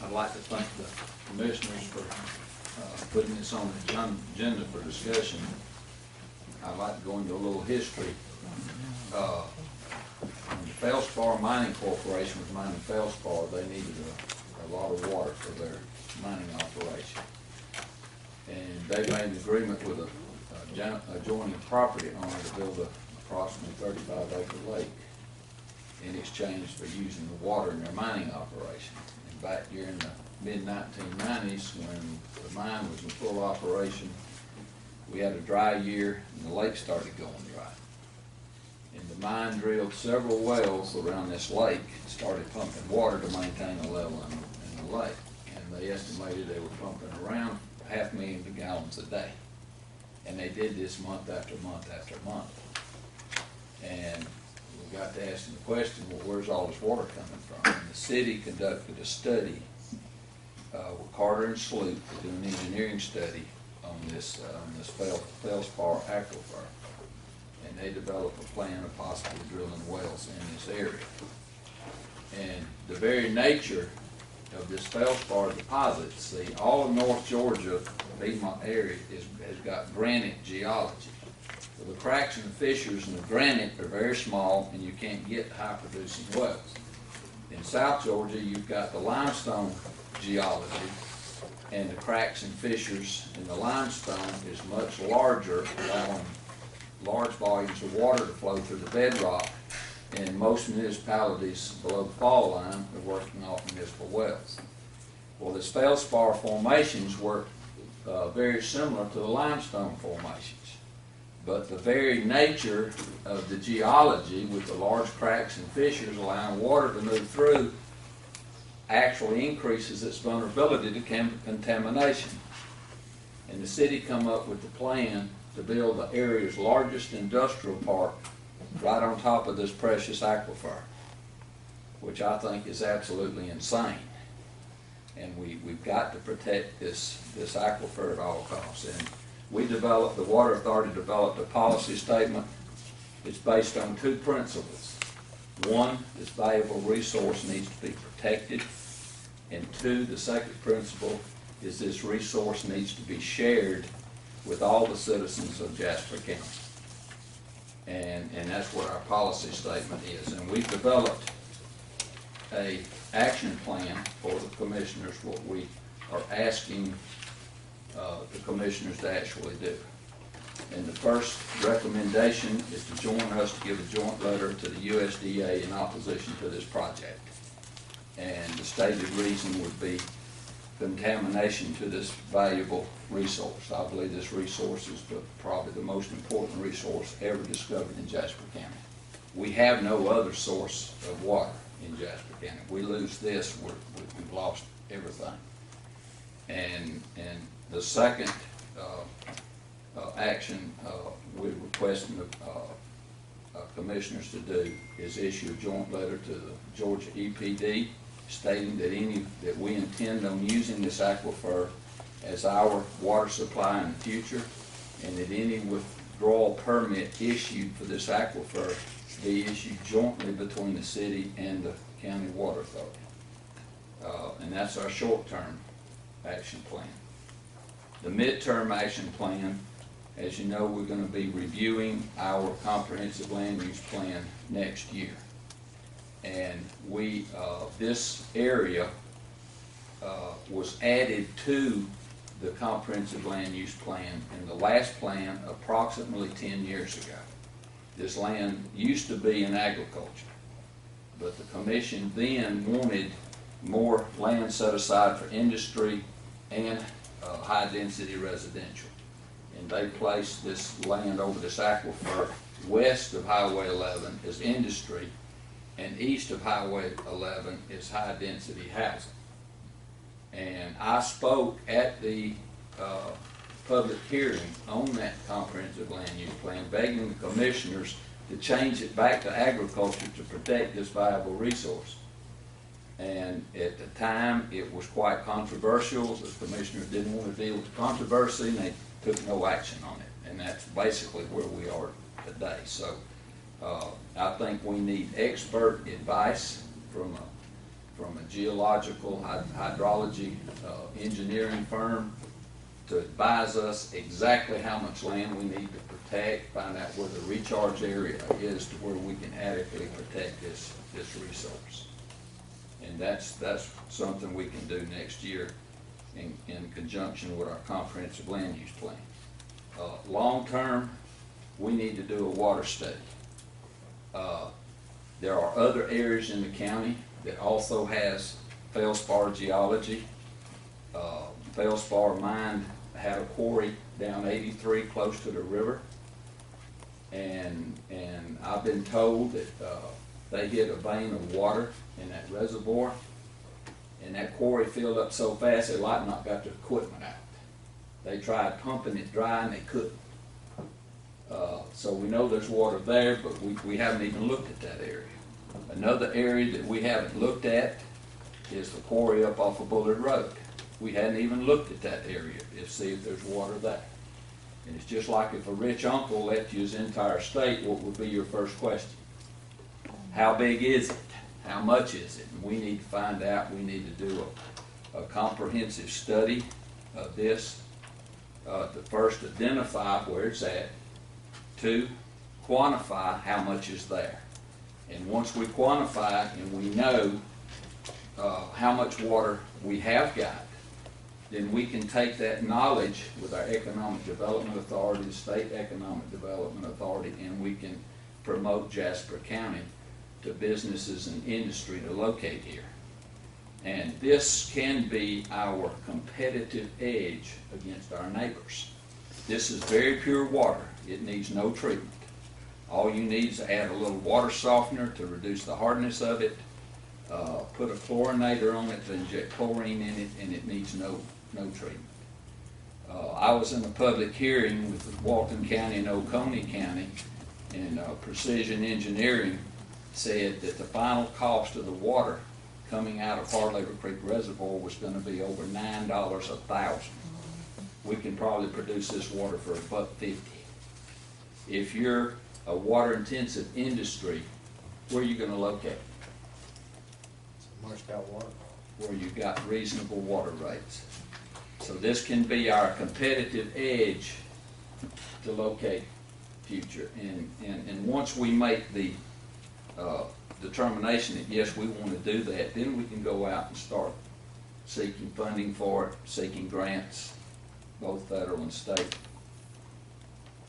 I'd like to thank the commissioners for putting this on the agenda for discussion. I'd like to go into a little history. When the Feldspar Mining Corporation was mining Feldspar, they needed a lot of water for their mining operation. And they made an agreement with a adjoining property owner to build a approximately 35-acre lake in exchange for using the water in their mining operation. And back during the mid-1990s, when the mine was in full operation, we had a dry year and the lake started going dry. And the mine drilled several wells around this lake and started pumping water to maintain the level in the lake. And they estimated they were pumping around 500,000 gallons a day. And they did this month after month after month. And we got to asking the question, well, where's all this water coming from? And the city conducted a study with Carter and Sloop to do an engineering study on this Feldspar aquifer. And they developed a plan of possibly drilling wells in this area. And the very nature of this Feldspar deposit, see, all of North Georgia, Piedmont area, has got granite geology. So the cracks and the fissures in the granite are very small, and you can't get high-producing wells. In South Georgia, you've got the limestone geology, and the cracks and fissures in the limestone is much larger, allowing large volumes of water to flow through the bedrock. And most municipalities below the fall line are working off municipal wells. Well, the Feldspar formations work very similar to the limestone formations. But the very nature of the geology, with the large cracks and fissures allowing water to move through, actually increases its vulnerability to contamination. And the city come up with the plan to build the area's largest industrial park right on top of this precious aquifer, which I think is absolutely insane. And we've got to protect this aquifer at all costs. And the Water Authority developed a policy statement. It's based on two principles. One, this valuable resource needs to be protected. And two, the second principle is this resource needs to be shared with all the citizens of Jasper County. And that's what our policy statement is. And we've developed an action plan for the commissioners, what we are asking the commissioners to actually do. And the first recommendation is to join us to give a joint letter to the USDA in opposition to this project. And the stated reason would be contamination to this valuable resource. I believe this resource is probably the most important resource ever discovered in Jasper County. We have no other source of water in Jasper County. If we lose this, we've lost everything. And the second action we're requesting the commissioners to do is issue a joint letter to the Georgia EPD stating that we intend on using this aquifer as our water supply in the future, and that any withdrawal permit issued for this aquifer be issued jointly between the city and the county water authority. And that's our short-term action plan. The midterm action plan, as you know, we're going to be reviewing our comprehensive land use plan next year. And this area was added to the comprehensive land use plan in the last plan approximately 10 years ago. This land used to be in agriculture, but the commission then wanted more land set aside for industry and high-density residential. And they placed this land over this aquifer west of Highway 11 as industry, and east of Highway 11 is high-density housing. And I spoke at the public hearing on that comprehensive land use plan, begging the commissioners to change it back to agriculture to protect this valuable resource. And at the time, it was quite controversial. The commissioners didn't want to deal with the controversy, and they took no action on it. And that's basically where we are today. So I think we need expert advice from from a geological hydrology engineering firm to advise us exactly how much land we need to protect, find out where the recharge area is to where we can adequately protect this resource. And that's something we can do next year in conjunction with our comprehensive land use plan. Long term, we need to do a water study. There are other areas in the county that also has feldspar geology. Feldspar mine had a quarry down 83 close to the river, and I've been told that they hit a vein of water in that reservoir, and that quarry filled up so fast they like not got the equipment out. They tried pumping it dry and they couldn't. So we know there's water there, but we haven't even looked at that area. Another area that we haven't looked at is the quarry up off of Bullard Road. We hadn't even looked at that area to see if there's water there. And it's just like if a rich uncle left you his entire estate, what would be your first question? How big is it? How much is it? And we need to find out. We need to do a comprehensive study of this to first identify where it's at, to quantify how much is there. And once we quantify and we know how much water we have got, then we can take that knowledge with our Economic Development Authority, the State Economic Development Authority, and we can promote Jasper County to businesses and industry to locate here. And this can be our competitive edge against our neighbors. This is very pure water. It needs no treatment. All you need is to add a little water softener to reduce the hardness of it, put a chlorinator on it to inject chlorine in it, and it needs no treatment. I was in a public hearing with Walton County and Oconee County, and Precision Engineering said that the final cost of the water coming out of Harlaver Creek Reservoir was going to be over $9 a thousand. We can probably produce this water for $1.50. If you're a water-intensive industry, where are you going to locate? Marsh out water. Where you got reasonable water rates. So this can be our competitive edge to locate future. And once we make the determination that yes, we want to do that, then we can go out and start seeking funding for it, seeking grants, both federal and state.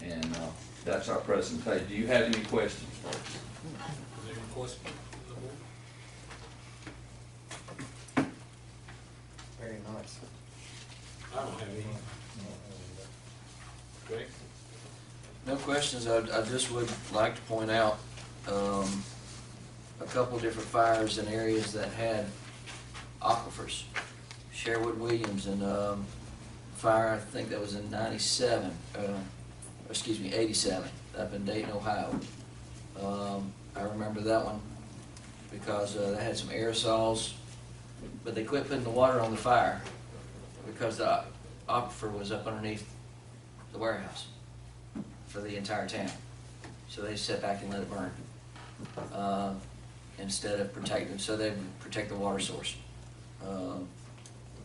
And that's our presentation. Do you have any questions, folks? Any questions? Very nice. I don't have any. Greg? No questions. I just would like to point out a couple different fires in areas that had aquifers. Sherwood Williams and fire, I think that was in 87, up in Dayton, Ohio. I remember that one because they had some aerosols, but they quit putting the water on the fire because the aquifer was up underneath the warehouse for the entire town. So they sat back and let it burn instead of protecting, so they would protect the water source.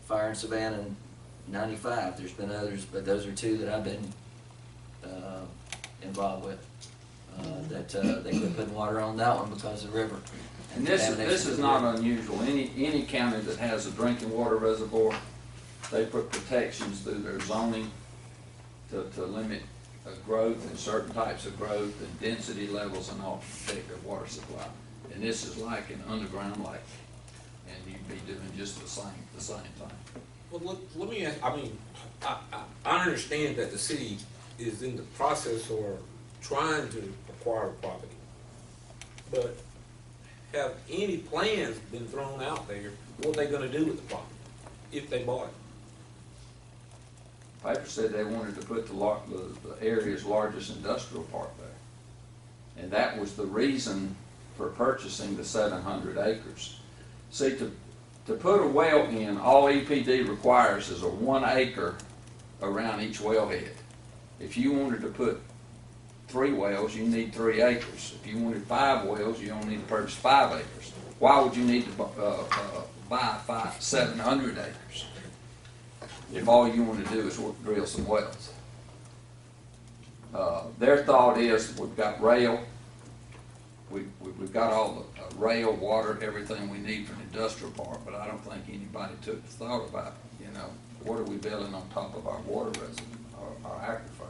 Fire in Savannah in 95, there's been others, but those are two that I've been involved with. They quit putting water on that one because of the river. And this is not unusual. Any county that has a drinking water reservoir, they put protections through their zoning to limit growth and certain types of growth and density levels and all to protect their water supply. And this is like an underground lake, and you'd be doing just the same thing. Well, let me ask, I mean, I understand that the city is in the process or trying to acquire property, but have any plans been thrown out there, what are they gonna do with the property if they bought it? Paper said they wanted to put the area's largest industrial park there. And that was the reason for purchasing the 700 acres. See, to put a well in, all EPD requires is a 1 acre around each wellhead. If you wanted to put 3 wells, you need 3 acres. If you wanted 5 wells, you only need to purchase 5 acres. why would you need to buy 700 acres if all you want to do is drill some wells? Their thought is, we've got rail, we've got all the rail, water, everything we need for the industrial park, but I don't think anybody took the thought about, you know, what are we building on top of our water reservoir, our aquifer?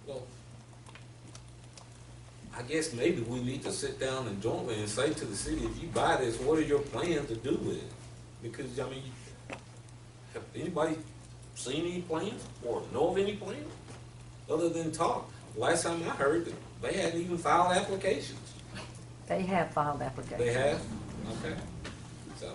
Well, I guess maybe we need to sit down and jointly and say to the city, if you buy this, what are your plans to do with it? Because, I mean, have anybody seen any plans or know of any plans other than talk? Last time I heard that they hadn't even filed applications. They have filed applications. They have? Okay. So,